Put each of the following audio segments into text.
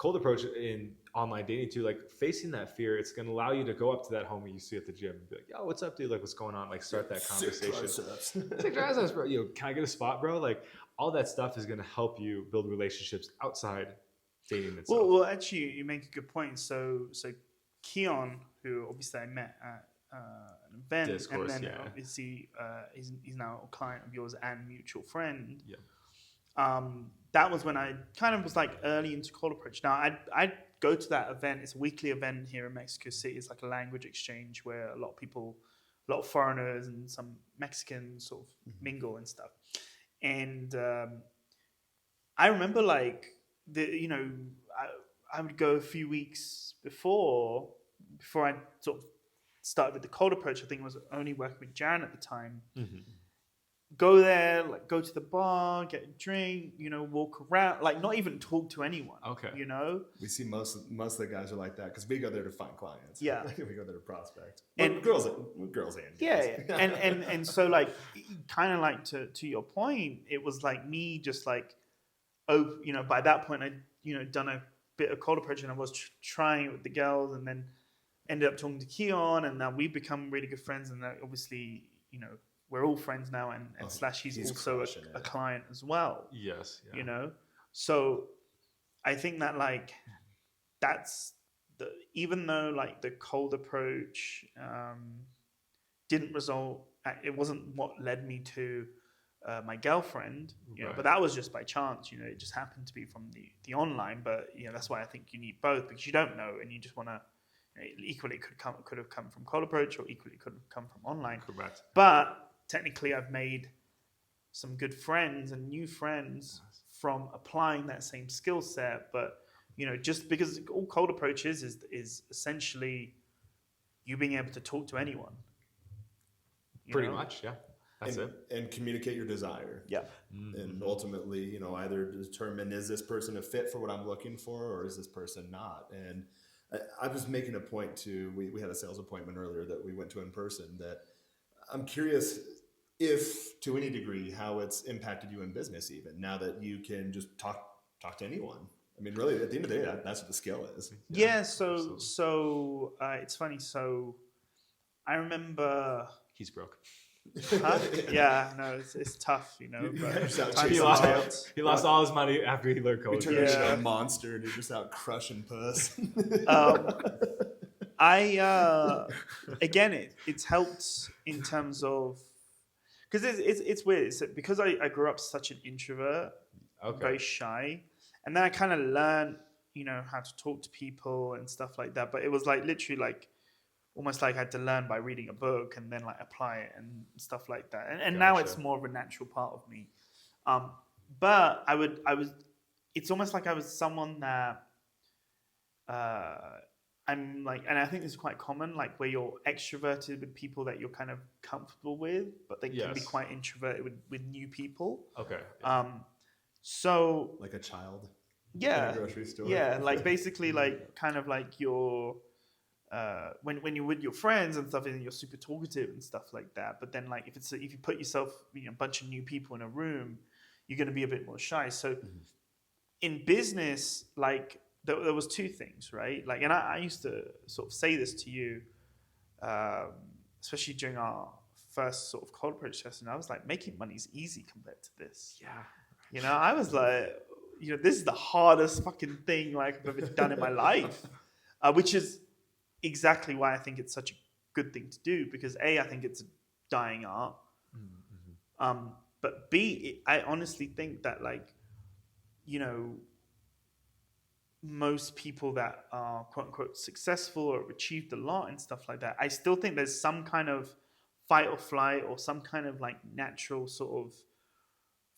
cold approach in online dating too, like facing that fear, it's going to allow you to go up to that homie you see at the gym and be like, yo, what's up, dude? Like, what's going on? Like, start that conversation. Sick triceps, bro. Yo, can I get a spot, bro? Like, all that stuff is going to help you build relationships outside dating itself. Well, actually, you make a good point. So Keon, who obviously I met at an event, Discourse, and then yeah. obviously he's now a client of yours and mutual friend. Yeah. That was when I kind of was like early into cold approach. Now I'd go to that event. It's a weekly event here in Mexico City. It's like a language exchange where a lot of foreigners and some Mexicans sort of mingle and stuff. And I remember like I would go a few weeks before I sort of started with the cold approach. I think I was only working with Jaron at the time. Mm-hmm. Go there, like go to the bar, get a drink, walk around, like not even talk to anyone. Okay. We see most of the guys are like that because we go there to find clients. Yeah. We go there to prospect. And girls and guys. Yeah. and so like kind of like to your point, it was like me just like, by that point I'd done a bit of cold approach and I was trying it with the girls and then ended up talking to Keon and now we've become really good friends and obviously, we're all friends now and / he's also a client as well. Yes. Yeah. So I think that like, that's even though like the cold approach didn't result, it wasn't what led me to my girlfriend, right. But that was just by chance, it just happened to be from the online, but that's why I think you need both because you don't know and you just want to, equally it could have come from cold approach or equally could have come from online. Correct. But technically I've made some good friends and new friends from applying that same skill set, but just because all cold approach is essentially you being able to talk to anyone. Pretty much, yeah. That's it. And communicate your desire. Yeah. Mm-hmm. And ultimately, either determine is this person a fit for what I'm looking for or is this person not? And I was making a point to, we had a sales appointment earlier that we went to in person that I'm curious if to any degree how it's impacted you in business even now that you can just talk to anyone. I mean, really, at the end of the day, that's what the skill is. Yeah. So it's funny. So I remember he's broke. Huh? Yeah, no, it's tough, He lost all his money after he learned code. He turned into a monster and you're just out crushing puss. Again, it's helped in terms of because it's weird. It's because I grew up such an introvert, very shy, and then I kind of learned, how to talk to people and stuff like that. But it was like literally like almost like I had to learn by reading a book and then like apply it and stuff like that. And now it's more of a natural part of me. But it's almost like I was someone that I'm like, and I think this is quite common, like where you're extroverted with people that you're kind of comfortable with, but they can be quite introverted with new people. Okay. So like a child. Yeah. In a grocery store. Yeah. Like basically like kind of like you're, when you're with your friends and stuff, and you're super talkative and stuff like that. But then, like, if you put yourself, a bunch of new people in a room, you're going to be a bit more shy. So, in business, like, there was two things, right? Like, and I used to sort of say this to you, especially during our first sort of cold approach test, and I was like, making money is easy compared to this. Yeah. I was like, this is the hardest fucking thing like I've ever done in my life, which is exactly why I think it's such a good thing to do because A, I think it's a dying art. Mm-hmm. But B, I honestly think that like, most people that are quote unquote successful or have achieved a lot and stuff like that, I still think there's some kind of fight or flight or some kind of like natural sort of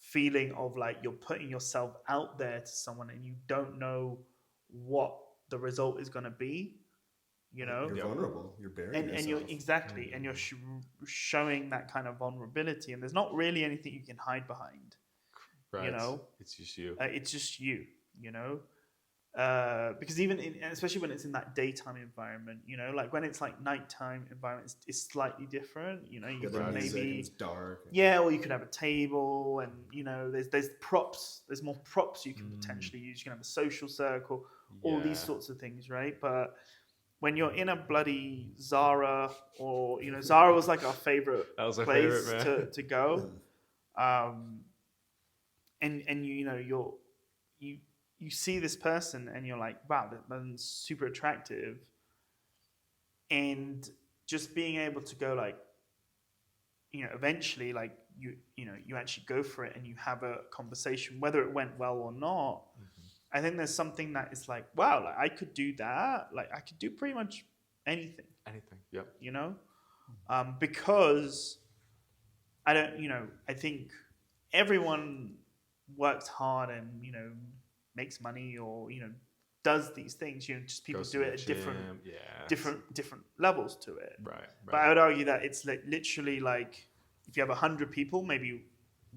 feeling of like you're putting yourself out there to someone and you don't know what the result is going to be. You're vulnerable. You're bearing yourself. And you're exactly, and you're showing that kind of vulnerability, and there's not really anything you can hide behind. Right. It's just you. It's just you. Because even especially when it's in that daytime environment, like when it's like nighttime environment, it's slightly different. You can maybe it's dark. Or you could have a table, and there's props. There's more props you can potentially use. You can have a social circle. all these sorts of things, right? But when you're in a bloody Zara, or Zara was like our favorite That was our place favorite, man. to go, and you see this person and you're like, wow, that person's super attractive, and just being able to go like, eventually, like you actually go for it and you have a conversation, whether it went well or not. I think there's something that is like, wow, like I could do that. Like I could do pretty much anything. Anything. Yep. Because I don't, I think everyone works hard and, makes money or, does these things, just people do it at different levels to it. Right. But I would argue that it's like literally like, if you have 100 people, maybe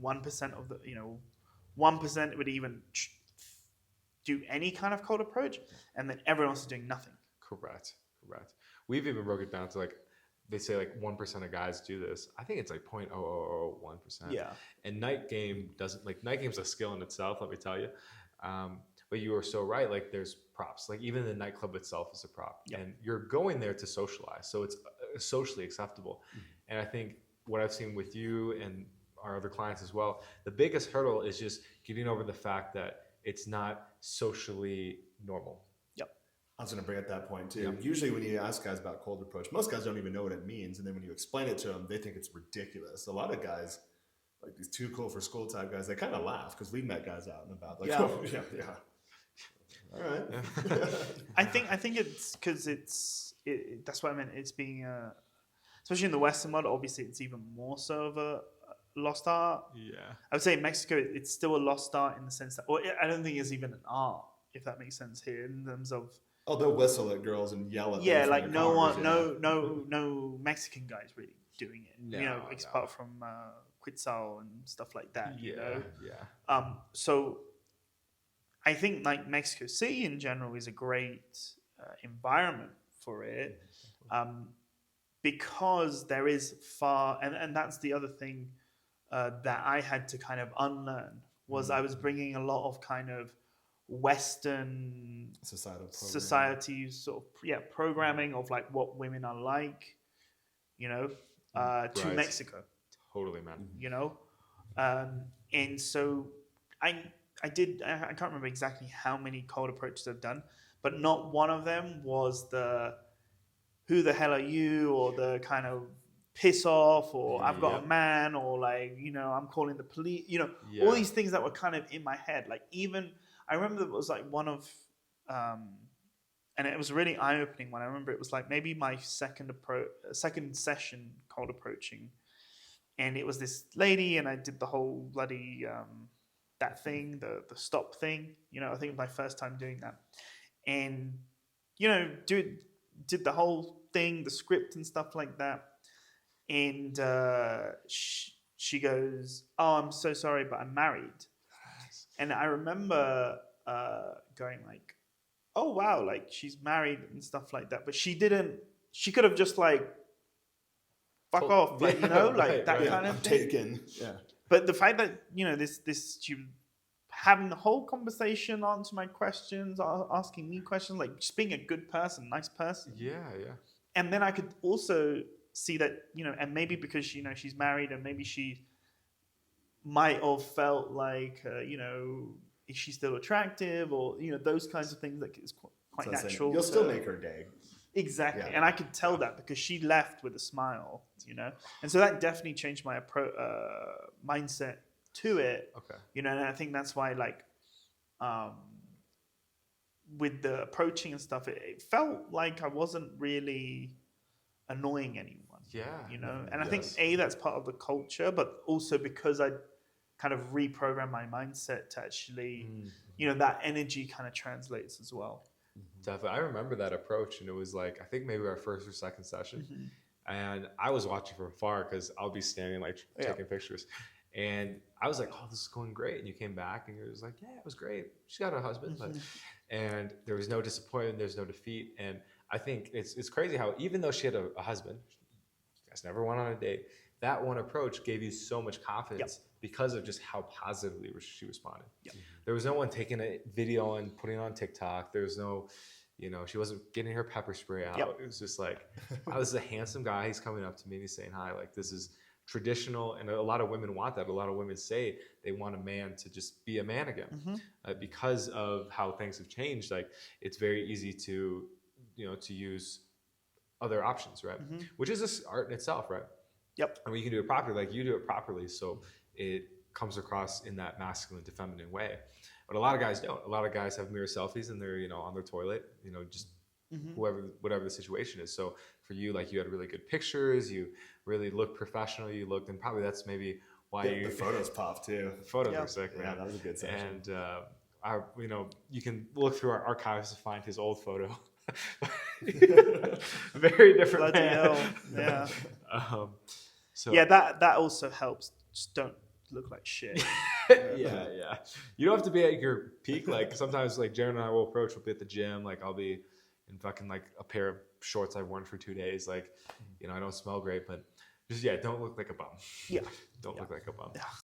1% of the, 1% would even do any kind of cold approach, and then everyone else is doing nothing. Correct. We've even broke it down to like, they say like 1% of guys do this. I think it's like 0.0001%. Yeah. And night game's a skill in itself, let me tell you. But you are so right. Like there's props. Like even the nightclub itself is a prop, and you're going there to socialize, so it's socially acceptable. And I think what I've seen with you and our other clients as well, the biggest hurdle is just getting over the fact that it's not socially normal. I was going to bring up that point too. Yep. Usually when you ask guys about cold approach, most guys don't even know what it means. And then when you explain it to them, they think it's ridiculous. A lot of guys, like these too cool for school type guys, they kind of laugh because we've met guys out and about. Like, oh, yeah. All right. I think it's because that's what I meant. It's being, especially in the Western world, obviously it's even more so of a lost art. Yeah. I would say in Mexico, it's still a lost art in the sense that, or I don't think it's even an art, if that makes sense here, in terms of. Oh, they'll whistle at girls and yell at them. Yeah, like no Mexican guys really doing it. Apart from Quetzal and stuff like that. Yeah. So I think like Mexico City in general is a great environment for it, because there is and that's the other thing that I had to kind of unlearn was I was bringing a lot of kind of Western society sort of programming of like what women are like, to Mexico. Totally, man. And so I can't remember exactly how many cold approaches I've done, but not one of them was the who the hell are you, or the kind of piss off, or I've got a man, or like, I'm calling the police, all these things that were kind of in my head. Like even I remember it was like one of, and it was really eye-opening when I remember it was like maybe my second session cold approaching, and it was this lady, and I did the whole bloody that thing, the stop thing. I think it was my first time doing that, and did the whole thing, the script and stuff like that, and she goes, "Oh, I'm so sorry, but I'm married." And I remember going like, oh, wow, like she's married and stuff like that. But she could have just like, fuck off, like, like that kind of thing. Taken. Yeah. But the fact that, this, she was having the whole conversation, answer my questions, asking me questions, like just being a good person, nice person. Yeah. And then I could also see that, and maybe because, she's married, and maybe she might have felt like, is she still attractive, or those kinds of things that is quite natural. You'll still make her day. Exactly, and I could tell that because she left with a smile, and so that definitely changed my mindset to it. Okay, and I think that's why, like, with the approaching and stuff, it felt like I wasn't really annoying anyone. And I think that's part of the culture, but also because I kind of reprogram my mindset to actually, that energy kind of translates as well. Definitely. I remember that approach, and it was like, I think maybe our first or second session, and I was watching from afar because I'll be standing like taking pictures, and I was like, oh, this is going great. And you came back and you was like, yeah, it was great. She got a husband, and there was no disappointment, there's no defeat. And I think it's crazy how even though she had a husband, you guys never went on a date, that one approach gave you so much confidence because of just how positively she responded. Yeah. There was no one taking a video and putting it on TikTok. There was no, she wasn't getting her pepper spray out. Yep. It was just like, wow, this is a handsome guy. He's coming up to me and he's saying hi. Like, this is traditional. And a lot of women want that. A lot of women say they want a man to just be a man again. Because of how things have changed, like, it's very easy to, to use other options, right? Which is this art in itself, right? Yep. And you can do it properly, like you do it properly, so it comes across in that masculine to feminine way. But a lot of guys don't. A lot of guys have mirror selfies and they're, on their toilet, just whatever the situation is. So for you, like, you had really good pictures, you really looked professional, and probably that's maybe why the photos pop too. The photos are sick, man. Yeah, that was a good section. And you can look through our archives to find his old photo. Very different Bloody man. hell. Yeah. So yeah, that also helps. Just don't look like shit. yeah. You don't have to be at your peak. Like, sometimes, like, Jared and I will approach. We'll be at the gym. Like, I'll be in fucking like a pair of shorts I've worn for 2 days. Like, I don't smell great, but just don't look like a bum. Yeah. Don't look like a bum. Yeah.